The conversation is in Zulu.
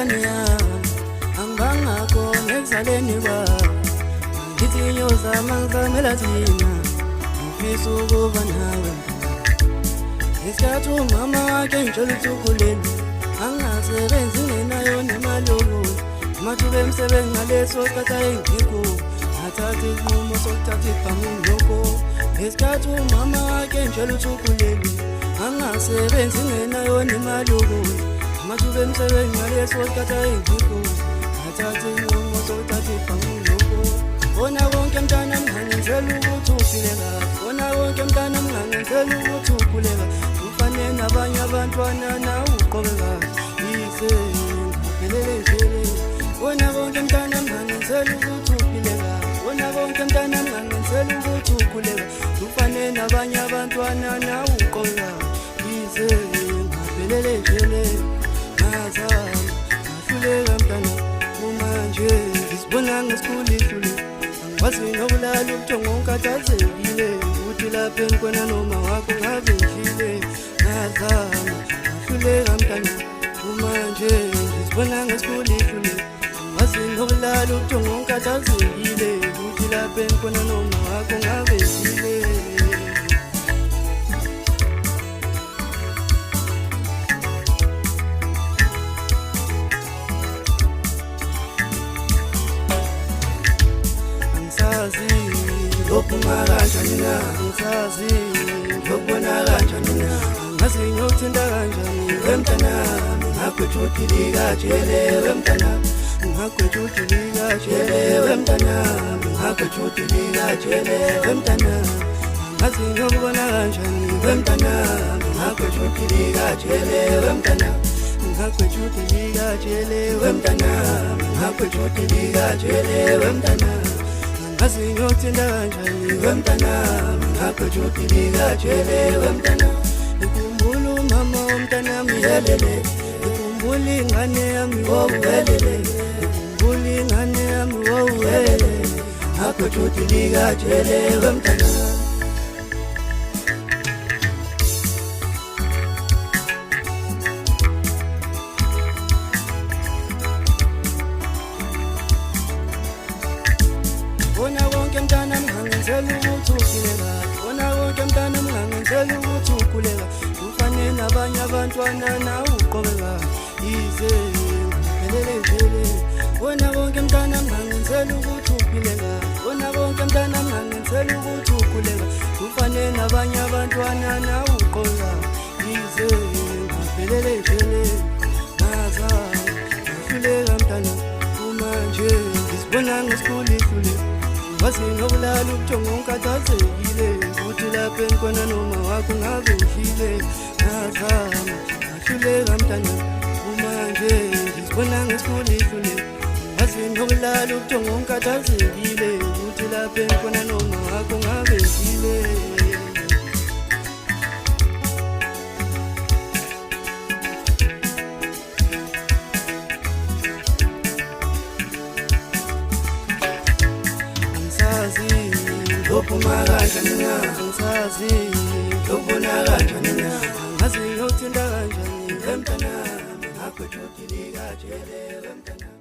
ngane yami angibangakho nekuzaleni kwami ngithi nyozama ngizamela thina ngifisa ukuba nawe isikhathi umama wakhe ngitshela ukuthi ukhulelwe angasebenzi ngenayo nemali yokuthi amathuba emsebenzi ngaleso sikhathi ayengikho athatha isinqumo sokuthatha ibhamu lokho isikhathi umama wakhe ngitshela ukuthi ukhulelwe angasebenzi ngenayo nemali yokuthi amathuba emsebenzi ngaleso sikhathi ayengikho athatha isinqumo sokuthatha ibhamu lokho bona konke mntana ngangenzela ukuthi uphile kahle bona konke mntana ngangenzela ukuthi ukhule kahle ufane nabanye abantwana nawe uqobe kahle yise ngaphelele nje bona konke mntana ngangenzela ukuthi uphile kahle bona konke mntana ngangenzela ukuthi ukhule kahle ufane nabanye abantwana nawe uqobe kahle yise ngaphelele nje ngazama ngahluleka mntana manje ngisibona ngesikhulile wazi nokulala ubuthongo ngikhathazekile uthi lapha enkwena noma wakho ngabe ngishile ngazama ngahluleka mntana manje ngizibona ngesikhulile wazi nokulala ubuthongo ngikhathazekile uthi lapha enkwena noma wakho ngabe ngishile Lokuma kanjani na ngisazi lokubona kanjani na ngazi ngiyothinta kanjani wemntanami ngagwetshudilika jele wemntanami ngagwetshudilika jele wemntanami ngagwetshudilika jele wemntanami ngazi ngiyokubona kanjani wemntanami ngagwetshudilika jele wemntanami ngagwetshudilika jele wemntanami ngagwetshudilika jele wemntanami ngazi ngiyothinta kanjani wemntanami ngagwetshudilika jele wemntanami ngikhumbula umama womntanami yelele ngikhumbula ingane yami wowelele ngikhumbula ingane yami wowelele ngagwetshudilika jele wemntanami bona konke mntana ngangenzela ukuthi uphile kahle bona konke mntana ngangenzela ukuthi ukhule kahle ufane nabanye abantwana nawe uqobe kahle yize ngaphelele nje bona konke mntana ngangenzela ukuthi uphile kahle bona konke mntana ngangenzela ukuthi ukhule kahle ufane nabanye abantwana nawe uqobe kahle yize ngaphelele nje ngazama ngahluleka mntana manje ngizibona ngesikhulile wazi nokulala ubuthongo ngikhathazekile uthi lapha enkwena noma wakho ngabe ngishile ngazama ngahluleka mntana manje ngizibona ngesikhulile wazi nokulala ubuthongo ngikhathazekile uthi lapha enkwena noma wakho ngabe ngishile lokuma kanjani na ngisazi lokubona kanjani na ngazi ngiyothinta kanjani wemntanami ngagwetshudilika jele wemntanami